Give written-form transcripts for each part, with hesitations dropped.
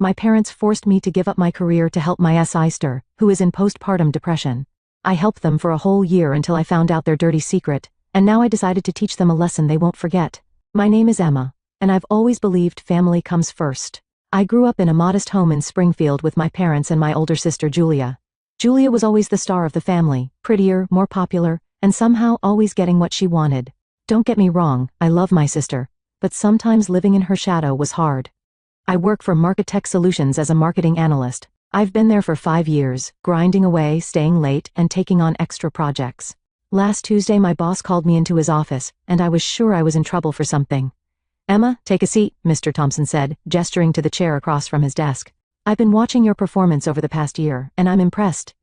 My parents forced me to give up my career to help my sister, who is in postpartum depression. I helped them for a whole year until I found out their dirty secret, and now I decided to teach them a lesson they won't forget. My name is Emma, and I've always believed family comes first. I grew up in a modest home in Springfield with my parents and my older sister Julia. Julia was always the star of the family, prettier, more popular, and somehow always getting what she wanted. Don't get me wrong, I love my sister, but sometimes living in her shadow was hard. I work for Marketech Solutions as a marketing analyst. I've been there for 5 years, grinding away, staying late, and taking on extra projects. Last Tuesday my boss called me into his office, and I was sure I was in trouble for something. "Emma, take a seat," Mr. Thompson said, gesturing to the chair across from his desk. "I've been watching your performance over the past year, and I'm impressed."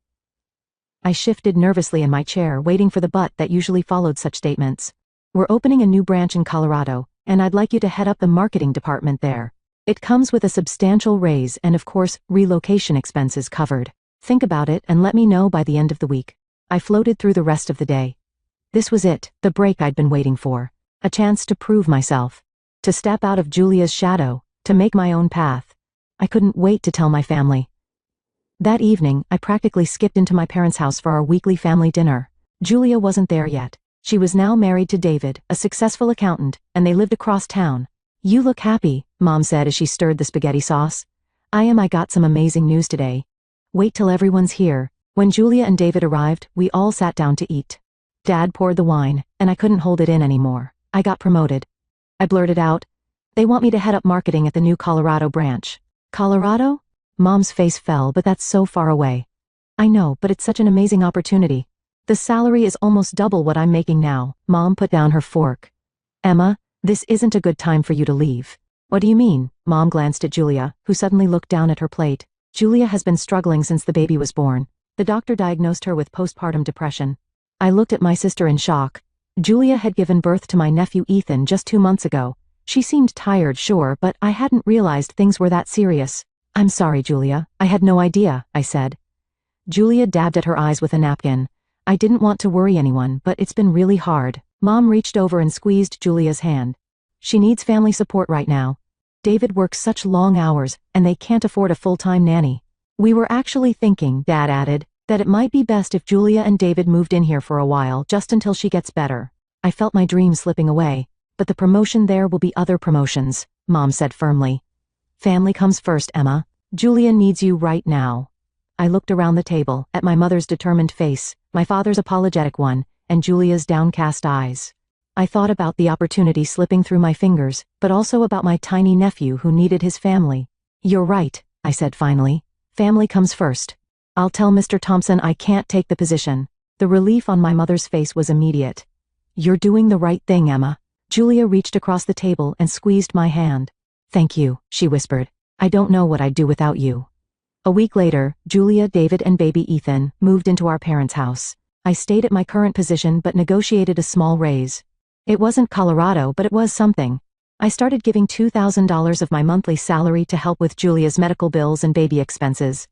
I shifted nervously in my chair, waiting for the but that usually followed such statements. "We're opening a new branch in Colorado, and I'd like you to head up the marketing department there. It comes with a substantial raise and of course, relocation expenses covered. Think about it and let me know by the end of the week." I floated through the rest of the day. This was it, the break I'd been waiting for. A chance to prove myself. To step out of Julia's shadow, to make my own path. I couldn't wait to tell my family. That evening, I practically skipped into my parents' house for our weekly family dinner. Julia wasn't there yet. She was now married to David, a successful accountant, and they lived across town. "You look happy," Mom said as she stirred the spaghetti sauce. I got some amazing news today. Wait till everyone's here." When Julia and David arrived, we all sat down to eat. Dad poured the wine, and I couldn't hold it in anymore. I got promoted. I blurted out, "They want me to head up marketing at the new Colorado branch." "Colorado?" Mom's face fell, "But that's so far away." "I know, but it's such an amazing opportunity. The salary is almost double what I'm making now." Mom put down her fork. "Emma, this isn't a good time for you to leave." "What do you mean?" Mom glanced at Julia, who suddenly looked down at her plate. "Julia has been struggling since the baby was born. The doctor diagnosed her with postpartum depression." I looked at my sister in shock. Julia had given birth to my nephew Ethan just 2 months ago. She seemed tired, sure, but I hadn't realized things were that serious. "I'm sorry, Julia. I had no idea," I said. Julia dabbed at her eyes with a napkin. "I didn't want to worry anyone, but it's been really hard." Mom reached over and squeezed Julia's hand. "She needs family support right now. David works such long hours, and they can't afford a full-time nanny." "We were actually thinking," Dad added, "that it might be best if Julia and David moved in here for a while, just until she gets better." I felt my dream slipping away. "But the promotion there will be other promotions," Mom said firmly. "Family comes first, Emma. Julia needs you right now." I looked around the table, at my mother's determined face, my father's apologetic one, and Julia's downcast eyes. I thought about the opportunity slipping through my fingers, but also about my tiny nephew who needed his family. "You're right," I said finally. "Family comes first. I'll tell Mr. Thompson I can't take the position." The relief on my mother's face was immediate. "You're doing the right thing, Emma." Julia reached across the table and squeezed my hand. "Thank you," she whispered. "I don't know what I'd do without you." A week later, Julia, David, and baby Ethan moved into our parents' house. I stayed at my current position but negotiated a small raise. It wasn't Colorado, but it was something. I started giving $2,000 of my monthly salary to help with Julia's medical bills and baby expenses.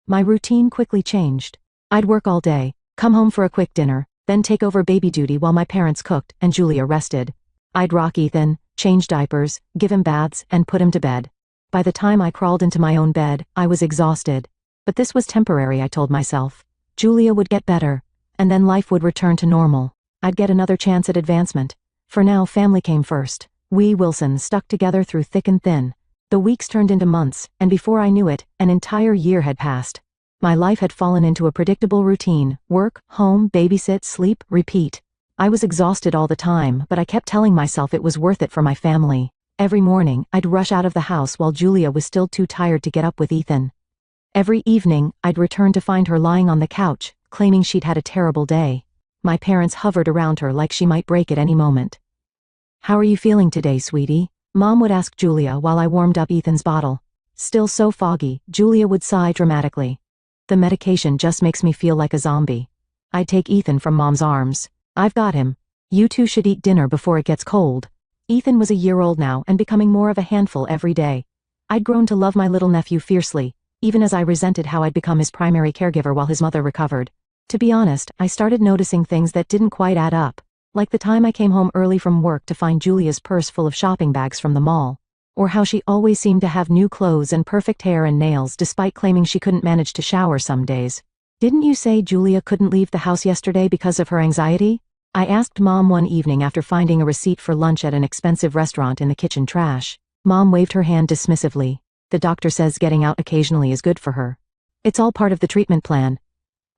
My routine quickly changed. I'd work all day, come home for a quick dinner, then take over baby duty while my parents cooked and Julia rested. I'd rock Ethan, change diapers, give him baths, and put him to bed. By the time I crawled into my own bed, I was exhausted. But this was temporary, I told myself. Julia would get better, and then life would return to normal. I'd get another chance at advancement. For now, family came first. We Wilsons stuck together through thick and thin. The weeks turned into months, and before I knew it, an entire year had passed. My life had fallen into a predictable routine: work, home, babysit, sleep, repeat. I was exhausted all the time, but I kept telling myself it was worth it for my family. Every morning, I'd rush out of the house while Julia was still too tired to get up with Ethan. Every evening, I'd return to find her lying on the couch, claiming she'd had a terrible day. My parents hovered around her like she might break at any moment. "How are you feeling today, sweetie?" Mom would ask Julia while I warmed up Ethan's bottle. Still so foggy, Julia would sigh dramatically. "The medication just makes me feel like a zombie." I'd take Ethan from Mom's arms. "I've got him. You two should eat dinner before it gets cold." Ethan was a year old now and becoming more of a handful every day. I'd grown to love my little nephew fiercely, even as I resented how I'd become his primary caregiver while his mother recovered. To be honest, I started noticing things that didn't quite add up, like the time I came home early from work to find Julia's purse full of shopping bags from the mall. Or how she always seemed to have new clothes and perfect hair and nails despite claiming she couldn't manage to shower some days. "Didn't you say Julia couldn't leave the house yesterday because of her anxiety?" I asked Mom one evening after finding a receipt for lunch at an expensive restaurant in the kitchen trash. Mom waved her hand dismissively. "The doctor says getting out occasionally is good for her. It's all part of the treatment plan."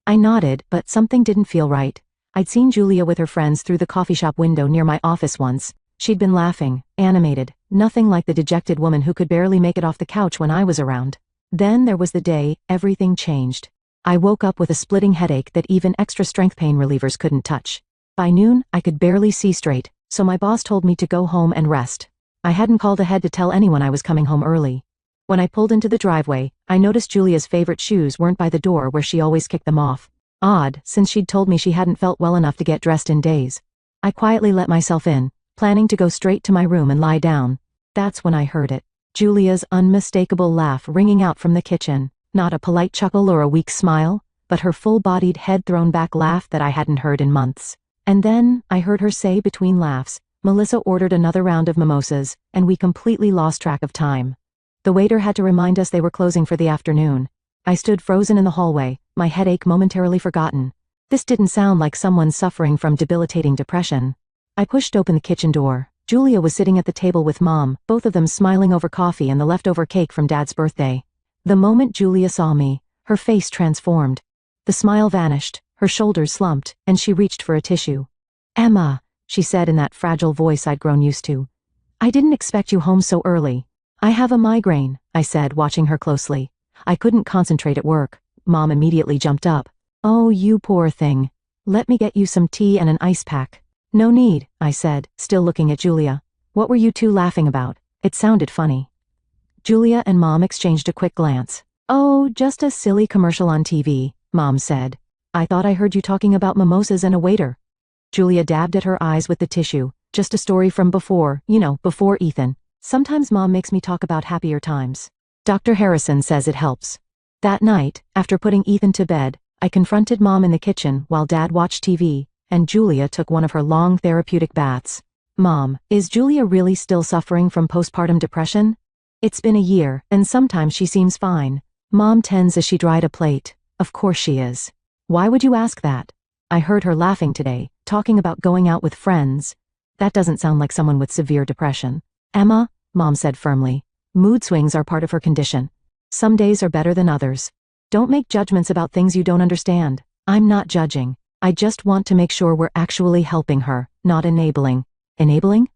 I nodded, but something didn't feel right. I'd seen Julia with her friends through the coffee shop window near my office once. She'd been laughing, animated, nothing like the dejected woman who could barely make it off the couch when I was around. Then there was the day everything changed. I woke up with a splitting headache that even extra strength pain relievers couldn't touch. By noon, I could barely see straight, so my boss told me to go home and rest. I hadn't called ahead to tell anyone I was coming home early. When I pulled into the driveway, I noticed Julia's favorite shoes weren't by the door where she always kicked them off. Odd, since she'd told me she hadn't felt well enough to get dressed in days. I quietly let myself in, planning to go straight to my room and lie down. That's when I heard it. Julia's unmistakable laugh ringing out from the kitchen. Not a polite chuckle or a weak smile, but her full-bodied head-thrown-back laugh that I hadn't heard in months. And then, I heard her say between laughs, "Melissa ordered another round of mimosas, and we completely lost track of time." The waiter had to remind us they were closing for the afternoon. I stood frozen in the hallway, my headache momentarily forgotten. This didn't sound like someone suffering from debilitating depression. I pushed open the kitchen door. Julia was sitting at the table with Mom, both of them smiling over coffee and the leftover cake from Dad's birthday. The moment Julia saw me, her face transformed. The smile vanished, her shoulders slumped, and she reached for a tissue. "Emma," she said in that fragile voice I'd grown used to. "I didn't expect you home so early." "I have a migraine," I said, watching her closely. I couldn't concentrate at work. Mom immediately jumped up. "Oh, you poor thing. Let me get you some tea and an ice pack." "No need," I said, still looking at Julia. "What were you two laughing about? It sounded funny." Julia and Mom exchanged a quick glance. "Oh, just a silly commercial on TV," Mom said. "I thought I heard you talking about mimosas and a waiter." Julia dabbed at her eyes with the tissue. "Just a story from before, before Ethan. Sometimes Mom makes me talk about happier times. Dr. Harrison says it helps." That night, after putting Ethan to bed, I confronted Mom in the kitchen while Dad watched TV, and Julia took one of her long therapeutic baths. "Mom, is Julia really still suffering from postpartum depression?" "It's been a year, and sometimes she seems fine." Mom tends as she dried a plate. "Of course she is. Why would you ask that?" "I heard her laughing today, talking about going out with friends." "That doesn't sound like someone with severe depression." "Emma," Mom said firmly, "mood swings are part of her condition. Some days are better than others. Don't make judgments about things you don't understand." "I'm not judging. I just want to make sure we're actually helping her, not enabling." "Enabling?"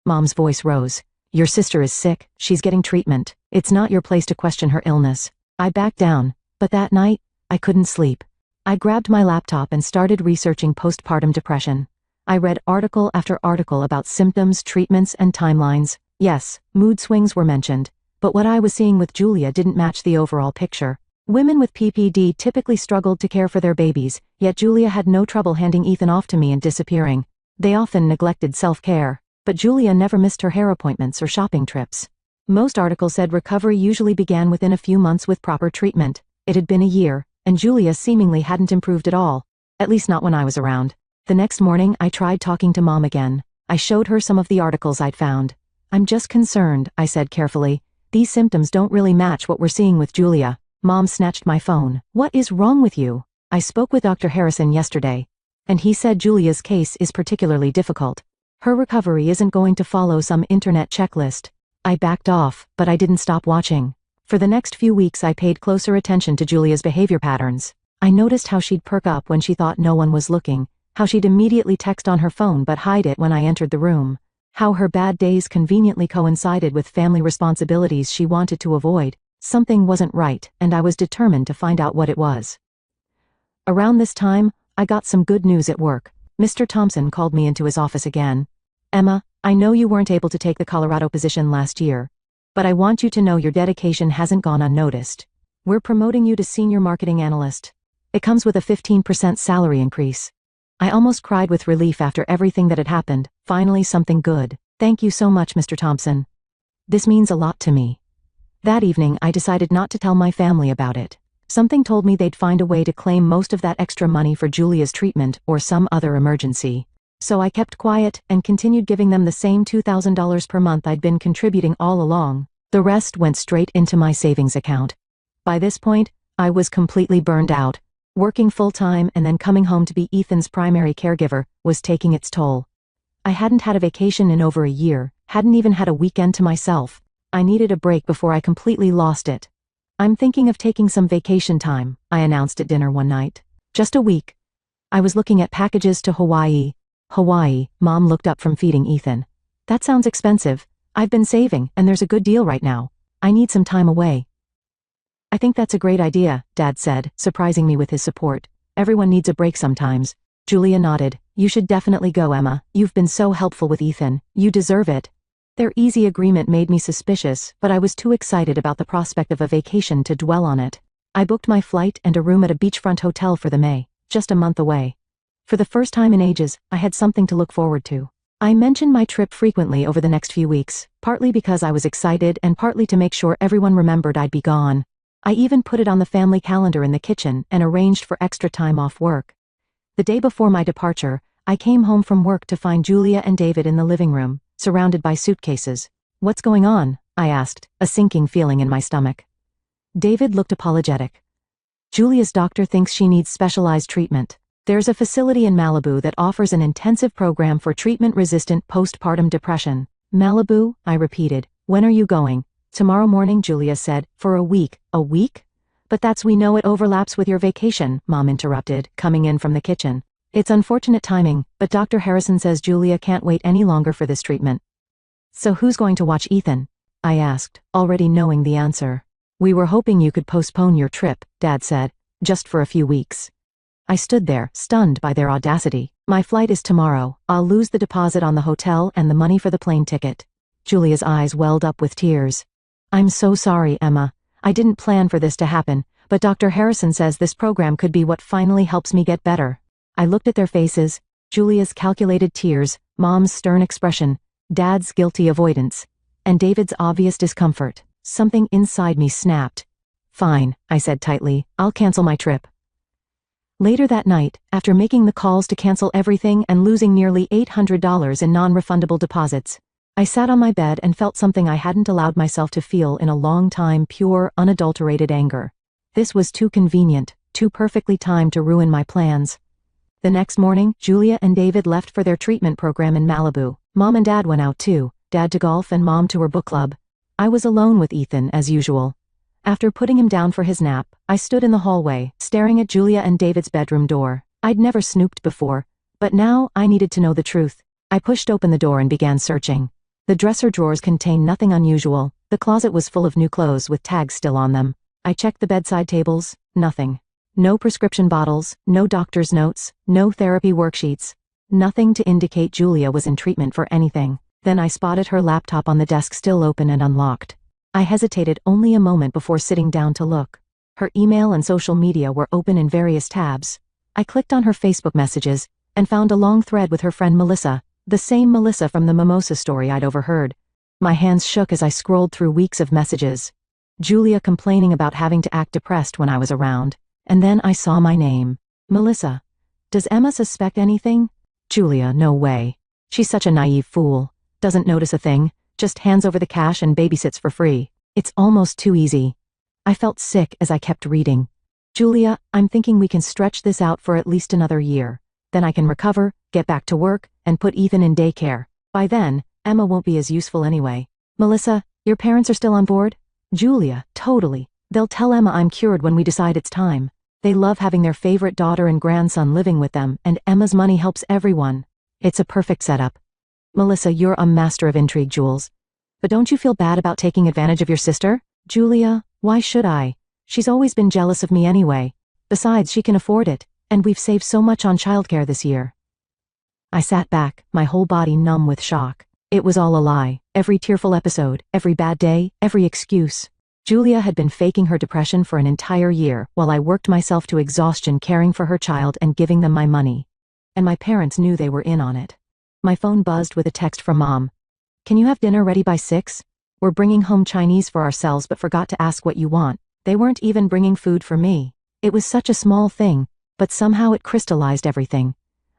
Mom's voice rose. "Your sister is sick, she's getting treatment. It's not your place to question her illness." I backed down, but that night, I couldn't sleep. I grabbed my laptop and started researching postpartum depression. I read article after article about symptoms, treatments, and timelines. Yes, mood swings were mentioned, but what I was seeing with Julia didn't match the overall picture. Women with PPD typically struggled to care for their babies, yet Julia had no trouble handing Ethan off to me and disappearing. They often neglected self-care, but Julia never missed her hair appointments or shopping trips. Most articles said recovery usually began within a few months with proper treatment. It had been a year, and Julia seemingly hadn't improved at all, at least not when I was around. The next morning, I tried talking to Mom again. I showed her some of the articles I'd found. "I'm just concerned," I said carefully. "These symptoms don't really match what we're seeing with Julia." Mom snatched my phone. "What is wrong with you?" "I spoke with Dr. Harrison yesterday, and he said Julia's case is particularly difficult. Her recovery isn't going to follow some internet checklist." I backed off, but I didn't stop watching. For the next few weeks I paid closer attention to Julia's behavior patterns. I noticed how she'd perk up when she thought no one was looking, how she'd immediately text on her phone but hide it when I entered the room, how her bad days conveniently coincided with family responsibilities she wanted to avoid. Something wasn't right, and I was determined to find out what it was. Around this time, I got some good news at work. Mr. Thompson called me into his office again. "Emma, I know you weren't able to take the Colorado position last year, but I want you to know your dedication hasn't gone unnoticed. We're promoting you to senior marketing analyst. It comes with a 15% salary increase." I almost cried with relief after everything that had happened. Finally something good. "Thank you so much, Mr. Thompson. This means a lot to me." That evening I decided not to tell my family about it. Something told me they'd find a way to claim most of that extra money for Julia's treatment or some other emergency. So I kept quiet and continued giving them the same $2,000 per month I'd been contributing all along. The rest went straight into my savings account. By this point, I was completely burned out. Working full-time and then coming home to be Ethan's primary caregiver was taking its toll. I hadn't had a vacation in over a year, hadn't even had a weekend to myself. I needed a break before I completely lost it. "I'm thinking of taking some vacation time," I announced at dinner one night. "Just a week." I was looking at packages to Hawaii. Hawaii, Mom looked up from feeding Ethan. "That sounds expensive. I've been saving, and there's a good deal right now. I need some time away." "I think that's a great idea," Dad said, surprising me with his support. "Everyone needs a break sometimes." Julia nodded. "You should definitely go, Emma. You've been so helpful with Ethan. You deserve it." Their easy agreement made me suspicious, but I was too excited about the prospect of a vacation to dwell on it. I booked my flight and a room at a beachfront hotel for the May, just a month away. For the first time in ages, I had something to look forward to. I mentioned my trip frequently over the next few weeks, partly because I was excited and partly to make sure everyone remembered I'd be gone. I even put it on the family calendar in the kitchen and arranged for extra time off work. The day before my departure, I came home from work to find Julia and David in the living room, surrounded by suitcases. "What's going on?" I asked, a sinking feeling in my stomach. David looked apologetic. "Julia's doctor thinks she needs specialized treatment. There's a facility in Malibu that offers an intensive program for treatment-resistant postpartum depression." "Malibu?" I repeated. "When are you going?" "Tomorrow morning," Julia said. "For a week." "A week?" "But we know it overlaps with your vacation," Mom interrupted, coming in from the kitchen. "It's unfortunate timing, but Dr. Harrison says Julia can't wait any longer for this treatment." "So who's going to watch Ethan?" I asked, already knowing the answer. "We were hoping you could postpone your trip," Dad said, "just for a few weeks." I stood there, stunned by their audacity. "My flight is tomorrow. I'll lose the deposit on the hotel and the money for the plane ticket." Julia's eyes welled up with tears. "I'm so sorry, Emma. I didn't plan for this to happen, but Dr. Harrison says this program could be what finally helps me get better." I looked at their faces, Julia's calculated tears, Mom's stern expression, Dad's guilty avoidance, and David's obvious discomfort. Something inside me snapped. "Fine," I said tightly, "I'll cancel my trip." Later that night, after making the calls to cancel everything and losing nearly $800 in non-refundable deposits, I sat on my bed and felt something I hadn't allowed myself to feel in a long time: pure, unadulterated anger. This was too convenient, too perfectly timed to ruin my plans. The next morning, Julia and David left for their treatment program in Malibu. Mom and Dad went out too, Dad to golf and Mom to her book club. I was alone with Ethan, as usual. After putting him down for his nap, I stood in the hallway, staring at Julia and David's bedroom door. I'd never snooped before, but now I needed to know the truth. I pushed open the door and began searching. The dresser drawers contained nothing unusual. The closet was full of new clothes with tags still on them. I checked the bedside tables, nothing. No prescription bottles, no doctor's notes, no therapy worksheets. Nothing to indicate Julia was in treatment for anything. Then I spotted her laptop on the desk still open and unlocked. I hesitated only a moment before sitting down to look. Her email and social media were open in various tabs. I clicked on her Facebook messages and found a long thread with her friend Melissa, the same Melissa from the mimosa story I'd overheard. My hands shook as I scrolled through weeks of messages. Julia complaining about having to act depressed when I was around. And then I saw my name. Melissa. Does Emma suspect anything? Julia, no way. She's such a naive fool. Doesn't notice a thing, just hands over the cash and babysits for free. It's almost too easy. I felt sick as I kept reading. "Julia, I'm thinking we can stretch this out for at least another year. Then I can recover, get back to work, and put Ethan in daycare. By then, Emma won't be as useful anyway." "Melissa, your parents are still on board?" "Julia, totally. They'll tell Emma I'm cured when we decide it's time. They love having their favorite daughter and grandson living with them, and Emma's money helps everyone. It's a perfect setup." "Melissa, you're a master of intrigue, Jules. But don't you feel bad about taking advantage of your sister?" "Julia, why should I? She's always been jealous of me anyway. Besides, she can afford it, and we've saved so much on childcare this year." I sat back, my whole body numb with shock. It was all a lie. Every tearful episode, every bad day, every excuse. Julia had been faking her depression for an entire year while I worked myself to exhaustion caring for her child and giving them my money. And my parents knew they were in on it. My phone buzzed with a text from Mom. "Can you have dinner ready by 6? We're bringing home Chinese for ourselves but forgot to ask what you want." They weren't even bringing food for me. It was such a small thing, but somehow it crystallized everything.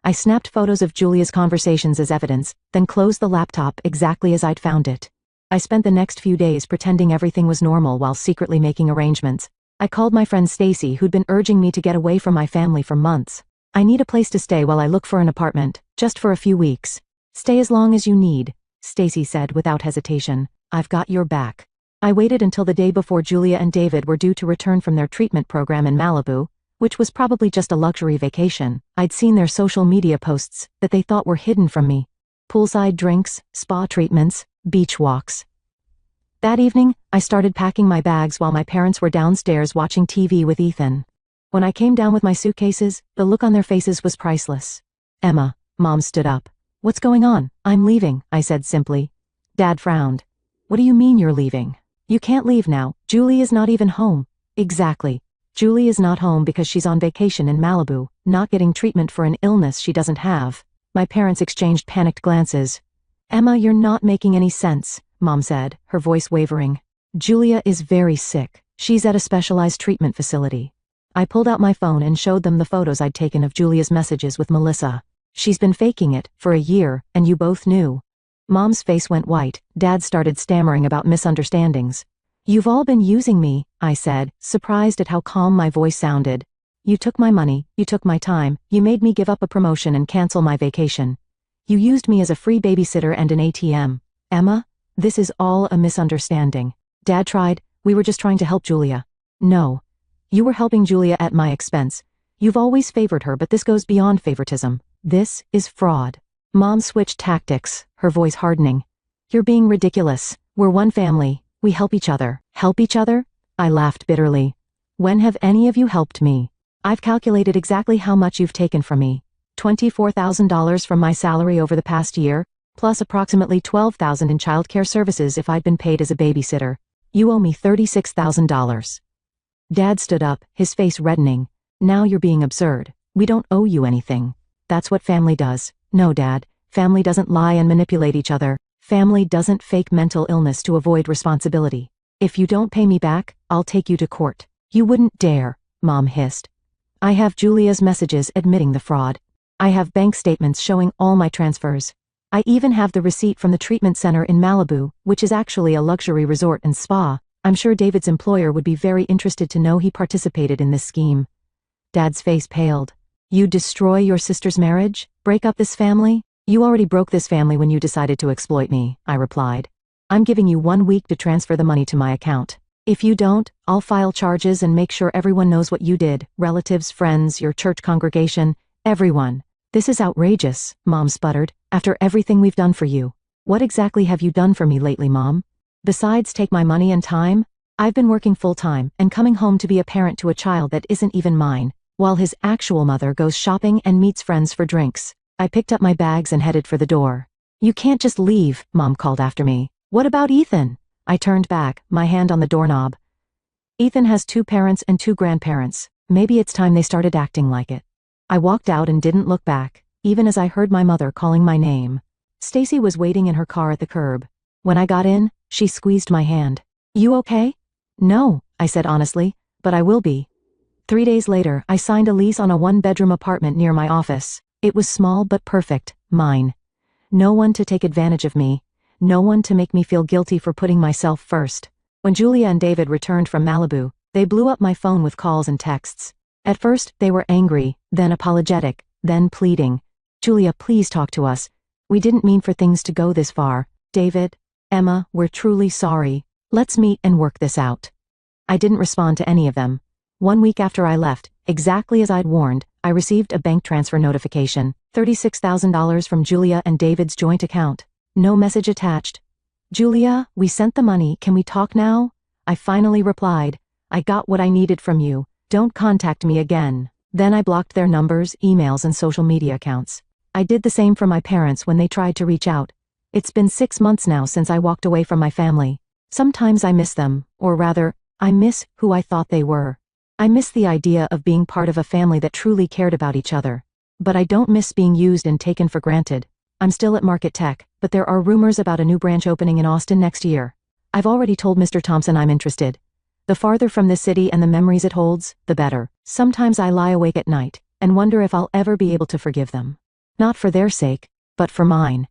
I snapped photos of Julia's conversations as evidence, then closed the laptop exactly as I'd found it. I spent the next few days pretending everything was normal while secretly making arrangements. I called my friend Stacy, who'd been urging me to get away from my family for months. I need a place to stay while I look for an apartment, just for a few weeks. Stay as long as you need, Stacy said without hesitation. I've got your back. I waited until the day before Julia and David were due to return from their treatment program in Malibu, which was probably just a luxury vacation. I'd seen their social media posts that they thought were hidden from me. Poolside drinks, spa treatments, beach walks. That evening, I started packing my bags while my parents were downstairs watching TV with Ethan. When I came down with my suitcases, the look on their faces was priceless. Emma, Mom stood up. What's going on? I'm leaving, I said simply. Dad frowned. What do you mean you're leaving? You can't leave now. Julie is not even home. Exactly. Julie is not home because she's on vacation in Malibu, not getting treatment for an illness she doesn't have. My parents exchanged panicked glances. Emma, you're not making any sense, Mom said, her voice wavering. Julia is very sick. She's at a specialized treatment facility. I pulled out my phone and showed them the photos I'd taken of Julia's messages with Melissa. She's been faking it for a year, and you both knew. Mom's face went white. Dad started stammering about misunderstandings. You've all been using me, I said, surprised at how calm my voice sounded. You took my money, you took my time, you made me give up a promotion and cancel my vacation. You used me as a free babysitter and an ATM. Emma, this is all a misunderstanding. Dad tried, we were just trying to help Julia. No. You were helping Julia at my expense. You've always favored her, but this goes beyond favoritism. This is fraud. Mom switched tactics, her voice hardening. You're being ridiculous. We're one family. We help each other. Help each other? I laughed bitterly. When have any of you helped me? I've calculated exactly how much you've taken from me. $24,000 from my salary over the past year, plus approximately $12,000 in childcare services if I'd been paid as a babysitter. You owe me $36,000. Dad stood up, his face reddening. Now you're being absurd. We don't owe you anything. That's what family does. No, Dad, family doesn't lie and manipulate each other. Family doesn't fake mental illness to avoid responsibility. If you don't pay me back, I'll take you to court. You wouldn't dare, Mom hissed. I have Julia's messages admitting the fraud. I have bank statements showing all my transfers. I even have the receipt from the treatment center in Malibu, which is actually a luxury resort and spa. I'm sure David's employer would be very interested to know he participated in this scheme. Dad's face paled. You destroy your sister's marriage? Break up this family? You already broke this family when you decided to exploit me, I replied. I'm giving you 1 week to transfer the money to my account. If you don't, I'll file charges and make sure everyone knows what you did, relatives, friends, your church congregation, everyone. This is outrageous, Mom sputtered, after everything we've done for you. What exactly have you done for me lately, Mom? Besides take my money and time? I've been working full-time and coming home to be a parent to a child that isn't even mine, while his actual mother goes shopping and meets friends for drinks. I picked up my bags and headed for the door. You can't just leave, Mom called after me. What about Ethan? I turned back, my hand on the doorknob. Ethan has 2 parents and 2 grandparents. Maybe it's time they started acting like it. I walked out and didn't look back, even as I heard my mother calling my name. Stacy was waiting in her car at the curb. When I got in, she squeezed my hand. You okay? No, I said honestly, but I will be. 3 days later, I signed a lease on a 1-bedroom apartment near my office. It was small but perfect, mine. No one to take advantage of me. No one to make me feel guilty for putting myself first. When Julia and David returned from Malibu, they blew up my phone with calls and texts. At first, they were angry, then apologetic, then pleading. Julia, please talk to us. We didn't mean for things to go this far. David, Emma, we're truly sorry. Let's meet and work this out. I didn't respond to any of them. 1 week after I left, exactly as I'd warned, I received a bank transfer notification, $36,000 from Julia and David's joint account. No message attached. Julia, we sent the money, can we talk now? I finally replied. I got what I needed from you. Don't contact me again. Then I blocked their numbers, emails, and social media accounts. I did the same for my parents when they tried to reach out. It's been 6 months now since I walked away from my family. Sometimes I miss them, or rather, I miss who I thought they were. I miss the idea of being part of a family that truly cared about each other. But I don't miss being used and taken for granted. I'm still at Market Tech, but there are rumors about a new branch opening in Austin next year. I've already told Mr. Thompson I'm interested. The farther from this city and the memories it holds, the better. Sometimes I lie awake at night and wonder if I'll ever be able to forgive them. Not for their sake, but for mine.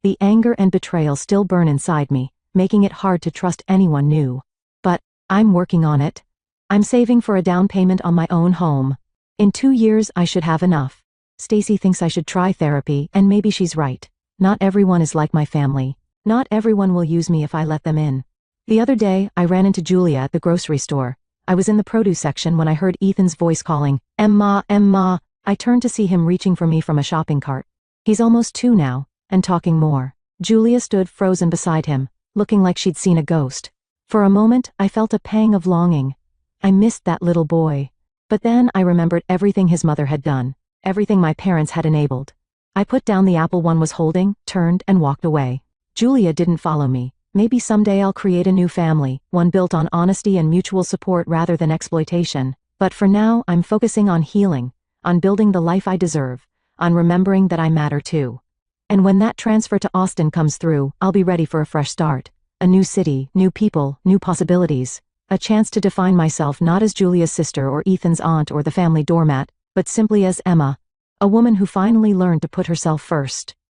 The anger and betrayal still burn inside me, making it hard to trust anyone new. But I'm working on it. I'm saving for a down payment on my own home. In 2 years I should have enough. Stacy thinks I should try therapy, and maybe she's right. Not everyone is like my family. Not everyone will use me if I let them in. The other day, I ran into Julia at the grocery store. I was in the produce section when I heard Ethan's voice calling, "Emma, Emma." I turned to see him reaching for me from a shopping cart. He's almost 2 now, and talking more. Julia stood frozen beside him, looking like she'd seen a ghost. For a moment, I felt a pang of longing. I missed that little boy. But then I remembered everything his mother had done, everything my parents had enabled. I put down the apple one was holding, turned, and walked away. Julia didn't follow me. Maybe someday I'll create a new family, one built on honesty and mutual support rather than exploitation. But for now, I'm focusing on healing, on building the life I deserve, on remembering that I matter too. And when that transfer to Austin comes through, I'll be ready for a fresh start. A new city, new people, new possibilities. A chance to define myself not as Julia's sister or Ethan's aunt or the family doormat, but simply as Emma, a woman who finally learned to put herself first.